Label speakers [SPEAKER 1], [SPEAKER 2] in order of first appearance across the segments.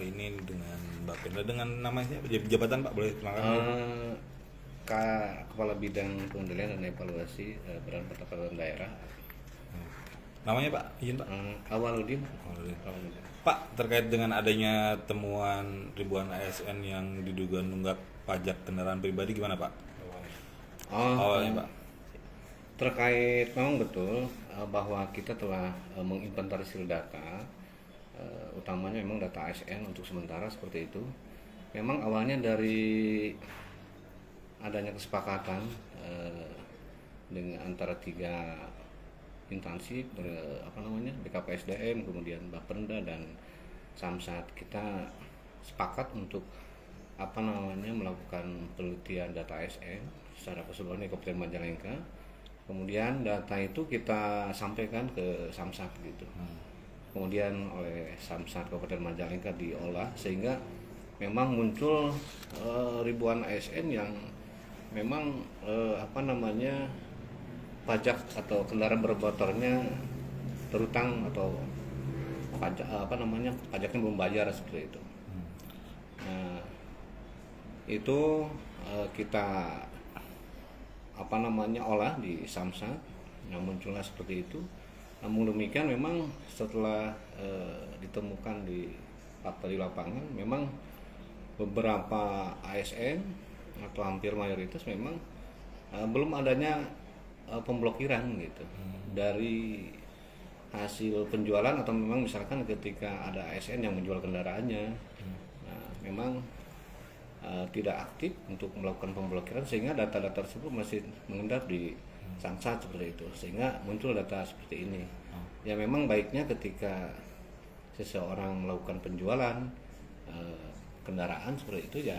[SPEAKER 1] ini dengan Bapenda dengan namanya jabatan Pak boleh terangkan?
[SPEAKER 2] Kepala Bidang Pengendalian dan Evaluasi Badan Pendapatan Daerah.
[SPEAKER 1] Namanya Pak, izin Pak.
[SPEAKER 2] Awaludin.
[SPEAKER 1] Pak, terkait dengan adanya temuan ribuan ASN yang diduga nunggak pajak kendaraan pribadi gimana Pak? Awalnya Pak.
[SPEAKER 2] Terkait memang betul bahwa kita telah menginventarisir data, utamanya memang data ASN untuk sementara seperti itu. Memang awalnya dari adanya kesepakatan dengan antara tiga instansi, BKPSDM, kemudian Bapenda dan Samsat, kita sepakat untuk melakukan penelitian data ASN secara keseluruhan di Kabupaten Majalengka. Kemudian data itu kita sampaikan ke Samsat gitu. Kemudian oleh Samsat Kabupaten Majalengka diolah sehingga memang muncul ribuan ASN yang memang pajak atau kendaraan bermotornya terutang atau pajaknya belum bayar seperti itu. Nah, itu kita olah di Samsat yang munculnya seperti itu. Namun demikian memang setelah ditemukan di fakta di lapangan memang beberapa ASN atau hampir mayoritas memang belum adanya pemblokiran gitu dari hasil penjualan, atau memang misalkan ketika ada ASN yang menjual kendaraannya, memang tidak aktif untuk melakukan pemblokiran sehingga data-data tersebut masih mengendap di Samsat seperti itu, sehingga muncul data seperti ini. Ya memang baiknya ketika seseorang melakukan penjualan kendaraan seperti itu ya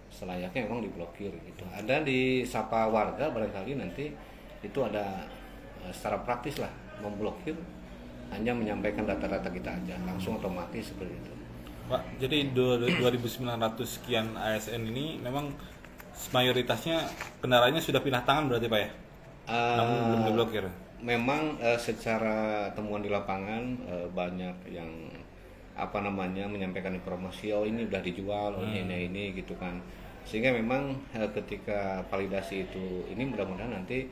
[SPEAKER 2] selayaknya memang diblokir gitu. Ada di sapa warga barangkali nanti itu ada secara praktis lah memblokir, hanya menyampaikan data-data kita aja langsung otomatis seperti itu.
[SPEAKER 1] Pak, jadi 2.900 sekian ASN ini memang mayoritasnya kendaraannya sudah pindah tangan berarti Pak ya? Namun belum diblokir.
[SPEAKER 2] Memang secara temuan di lapangan banyak yang menyampaikan informasi ini udah dijual, ini gitu kan. Sehingga memang ketika validasi itu ini mudah-mudahan nanti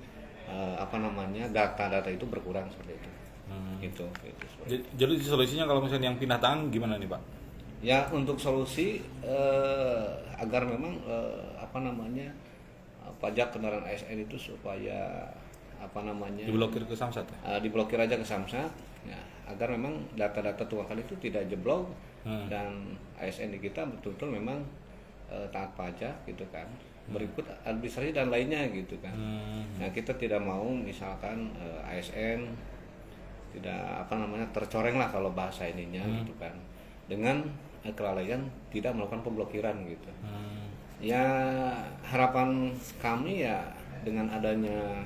[SPEAKER 2] data-data itu berkurang seperti itu. Gitu.
[SPEAKER 1] Jadi solusinya kalau misalnya yang pindah tangan gimana nih Pak?
[SPEAKER 2] Ya untuk solusi agar memang pajak kendaraan ASN itu supaya
[SPEAKER 1] diblokir ke Samsat ya?
[SPEAKER 2] Diblokir aja ke Samsat ya, agar memang data-data tunggakan itu tidak jeblok dan ASN di kita betul-betul memang taat pajak gitu kan, berikut administrasi dan lainnya gitu kan. Nah kita tidak mau misalkan ASN tidak tercoreng lah kalau bahasa ininya gitu kan, dengan kelalaian tidak melakukan pemblokiran gitu. Ya harapan kami ya dengan adanya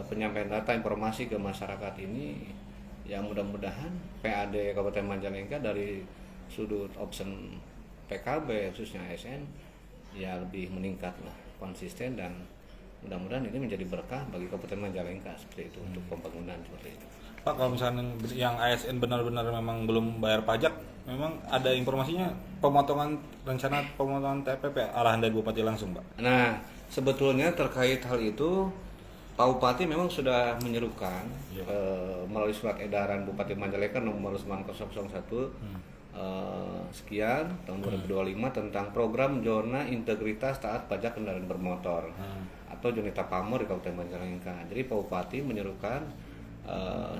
[SPEAKER 2] penyampaian data informasi ke masyarakat ini ya mudah-mudahan PAD Kabupaten Majalengka dari sudut option PKB khususnya ASN ya lebih meningkat lah, konsisten, dan mudah-mudahan ini menjadi berkah bagi Kabupaten Majalengka seperti itu untuk pembangunan seperti itu.
[SPEAKER 1] Pak, kalau misalnya yang ASN benar-benar memang belum bayar pajak, memang ada informasinya rencana pemotongan TPP arahan dari Bupati langsung Pak?
[SPEAKER 2] Nah sebetulnya terkait hal itu Pak Bupati memang sudah menyerukan melalui surat edaran Bupati Majalengka nomor 9001 sekian tahun 2025 tentang program zona integritas taat pajak kendaraan bermotor atau Jonita Pamor di Kabupaten Majalengka. Jadi Pak Bupati menyerukan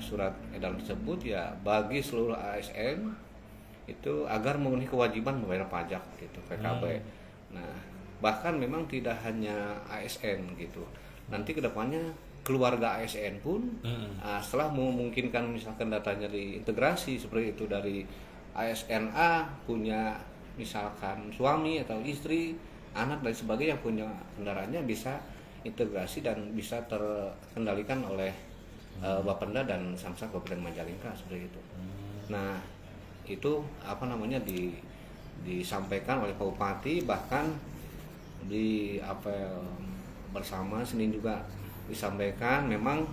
[SPEAKER 2] surat edaran tersebut ya bagi seluruh ASN itu agar memenuhi kewajiban membayar pajak gitu PKB. Nah bahkan memang tidak hanya ASN gitu, nanti kedepannya keluarga ASN pun setelah memungkinkan misalkan datanya diintegrasi seperti itu dari ASN A punya misalkan suami atau istri, anak dan sebagainya yang punya kendaraannya bisa integrasi dan bisa terkendalikan oleh Bapenda dan Samsat Kabupaten Majalengka seperti itu. Nah itu disampaikan oleh Pak Bupati, bahkan di apel bersama Senin juga disampaikan memang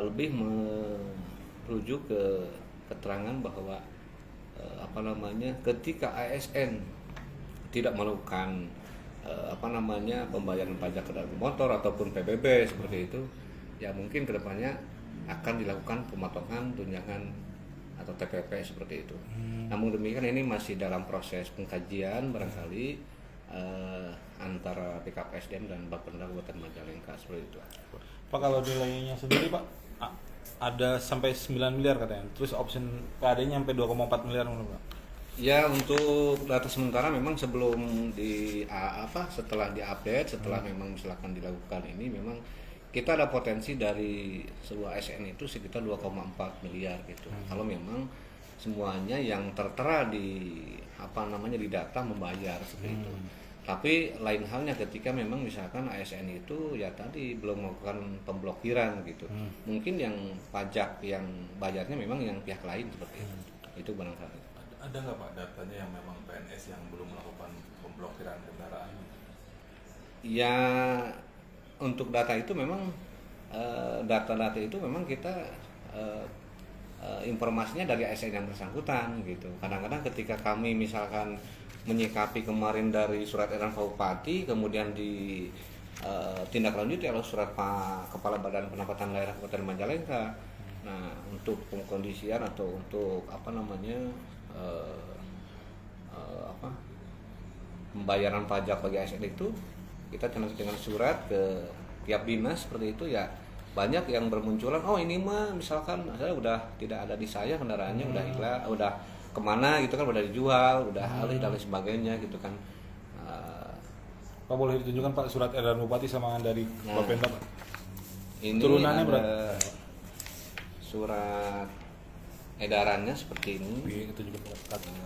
[SPEAKER 2] lebih merujuk ke keterangan bahwa ketika ASN tidak melakukan pembayaran pajak kendaraan bermotor ataupun PBB seperti itu, ya mungkin kedepannya akan dilakukan pemotongan tunjangan atau TPP seperti itu. Namun demikian ini masih dalam proses pengkajian barangkali antara BKPSDM dan Bapenda Kabupaten Majalengka seperti itu.
[SPEAKER 1] Pak, kalau nilainya sendiri Pak ada sampai 9 miliar katanya. Terus option PAD-nya sampai 2,4 miliar menurut Pak.
[SPEAKER 2] Ya, untuk data sementara memang sebelum setelah diupdate, setelah memang misalkan dilakukan ini, memang kita ada potensi dari sebuah SN itu sekitar 2,4 miliar gitu. Kalau memang semuanya yang tertera di di data membayar seperti itu. Tapi lain halnya ketika memang misalkan ASN itu ya tadi belum melakukan pemblokiran gitu. Mungkin yang pajak yang bayarnya memang yang pihak lain seperti itu. Itu barangkali.
[SPEAKER 1] Ada nggak Pak datanya yang memang PNS yang belum melakukan pemblokiran kendaraan?
[SPEAKER 2] Ya, untuk data itu memang data-data itu memang kita informasinya dari ASN yang bersangkutan gitu. Kadang-kadang ketika kami misalkan menyikapi kemarin dari surat edaran Pak Bupati, kemudian ditindaklanjuti oleh surat Pak Kepala Badan Pendapatan Daerah Kabupaten Majalengka. Nah, untuk pengkondisian atau untuk pembayaran pajak bagi ASN itu kita dengan surat ke tiap dinas seperti itu, ya banyak yang bermunculan, oh ini mah misalkan saya udah tidak ada di saya kendaraannya, udah hilang, udah kemana gitu kan, udah dijual, udah alih dan lain sebagainya gitu kan.
[SPEAKER 1] Pak, boleh ditunjukkan Pak surat edaran Bupati sama dari Bapenda Pak?
[SPEAKER 2] Ini
[SPEAKER 1] turunannya
[SPEAKER 2] ada surat edarannya seperti ini.
[SPEAKER 1] Itu juga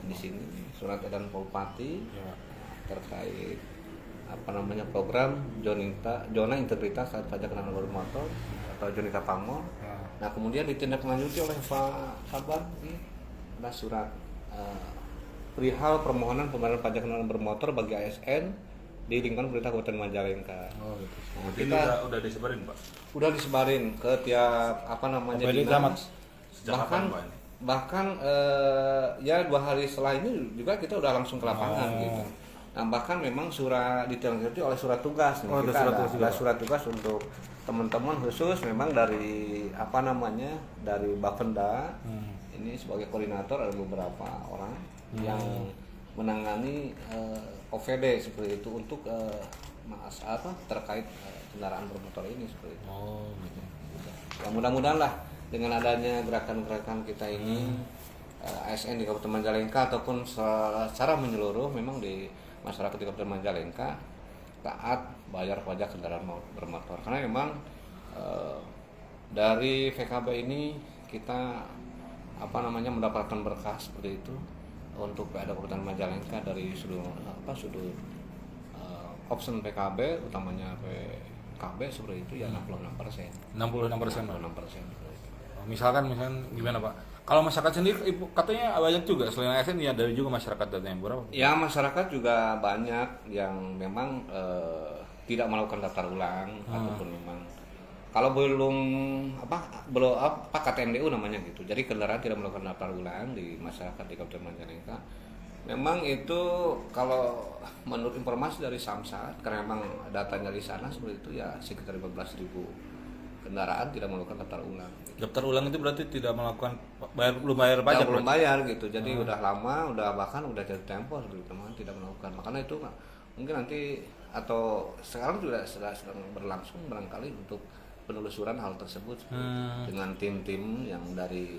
[SPEAKER 2] Di sini surat edaran Bupati
[SPEAKER 1] ya,
[SPEAKER 2] terkait program zona integritas saat pajak kendaraan bermotor atau Jonita Pamor. Nah, kemudian ditindaklanjuti oleh Pak Kabar ini ada surat perihal permohonan pembayaran pajak kendaraan bermotor bagi ASN di lingkungan pemerintah Kabupaten Majalengka.
[SPEAKER 1] Gitu.
[SPEAKER 2] Nah,
[SPEAKER 1] Ini
[SPEAKER 2] kita
[SPEAKER 1] udah disebarin Pak?
[SPEAKER 2] udah disebarin ke tiap dinas. Bahkan ya 2 hari setelah ini juga kita udah langsung ke lapangan gitu. Nah, bahkan memang surat ditindaklanjuti oleh surat tugas nih. Kita ada surat tugas untuk teman-teman khusus memang dari dari Bapenda. Ini sebagai koordinator ada beberapa orang yang menangani OVD seperti itu untuk terkait kendaraan bermotor ini seperti itu.
[SPEAKER 1] Gitu.
[SPEAKER 2] Ya, mudah-mudahan lah dengan adanya gerakan-gerakan kita ini ASN di Kabupaten Majalengka ataupun secara menyeluruh memang di masyarakat di Kabupaten Majalengka taat bayar pajak kendaraan bermotor, karena memang dari VKB ini kita mendapatkan berkah seperti itu untuk PAD Kabupaten Majalengka dari sudut option PKB utamanya PKB seperti itu ya 66%.
[SPEAKER 1] 66%.
[SPEAKER 2] Misalkan
[SPEAKER 1] gimana Pak? Kalau masyarakat sendiri katanya banyak juga selain ASN ya, dari juga masyarakat datanya berapa?
[SPEAKER 2] Ya, masyarakat juga banyak yang memang tidak melakukan daftar ulang ataupun memang kalau belum KTMDU namanya gitu. Jadi kendaraan tidak melakukan daftar ulang di masyarakat di Kabupaten Majalengka. Memang itu kalau menurut informasi dari Samsat, karena memang datanya di sana seperti itu ya sekitar 15.000 kendaraan tidak melakukan daftar ulang.
[SPEAKER 1] Daftar ulang itu berarti tidak melakukan belum bayar pajak?
[SPEAKER 2] Belum bayar gitu. Jadi udah lama, bahkan udah jatuh tempo seperti itu, tidak melakukan. Makanya itu mungkin nanti atau sekarang juga sedang berlangsung barangkali untuk penelusuran hal tersebut dengan tim-tim yang dari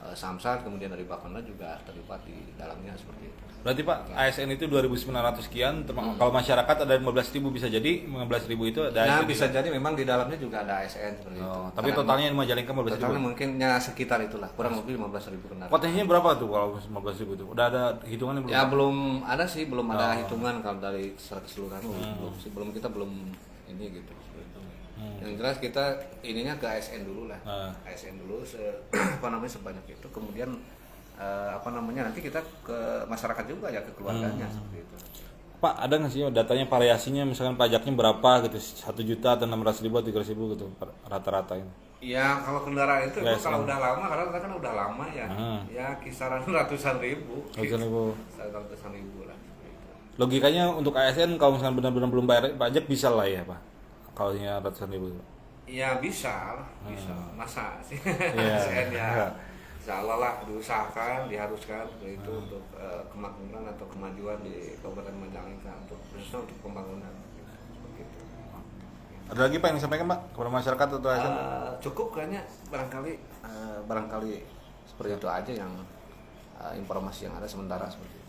[SPEAKER 2] Samsat kemudian dari Bapenda juga terlibat di dalamnya seperti itu.
[SPEAKER 1] Berarti Pak, ASN itu 2.900 sekian, kalau masyarakat ada 15.000 bisa jadi 15.000 itu ada ASN.
[SPEAKER 2] Nah, bisa jadi memang di dalamnya juga ada ASN seperti itu.
[SPEAKER 1] Tapi totalnya Majalengka 15.000.
[SPEAKER 2] Totalnya mungkinnya sekitar itulah, kurang lebih 15.000 kendaraan.
[SPEAKER 1] Potensinya berapa tuh kalau 15.000 itu? Udah ada hitungannya belum?
[SPEAKER 2] Ya belum ada sih, belum ada hitungan kalau dari secara keseluruhan kita belum ini gitu. Yang jelas kita ininya ke ASN dulu lah. ASN dulu sebanyak itu, kemudian nanti kita ke masyarakat juga ya, ke keluarganya seperti itu.
[SPEAKER 1] Pak, ada nggak sih datanya variasinya, misalkan pajaknya berapa gitu, 1 juta atau 600.000 atau 300.000 gitu rata-rata ini?
[SPEAKER 2] Ya kalau kendaraan itu
[SPEAKER 1] Ya,
[SPEAKER 2] kalau udah lama, karena kita kan udah lama ya, ya kisaran ratusan ribu. Ratusan ribu lah.
[SPEAKER 1] Logikanya untuk ASN kalau misalnya benar-benar belum bayar pajak bisa lah ya Pak? Kalau ratusan ribu.
[SPEAKER 2] Ya bisa, masa sih?
[SPEAKER 1] Iya.
[SPEAKER 2] ASN ya, insya Allah lah diusahakan, diharuskan itu untuk kemakmuran atau kemajuan di Kabupaten Majalengka, khususnya untuk pembangunan. Begitu.
[SPEAKER 1] Ada lagi Pak yang disampaikan Pak kepada masyarakat atau ASN?
[SPEAKER 2] Cukup kayaknya barangkali seperti itu aja yang informasi yang ada sementara seperti itu.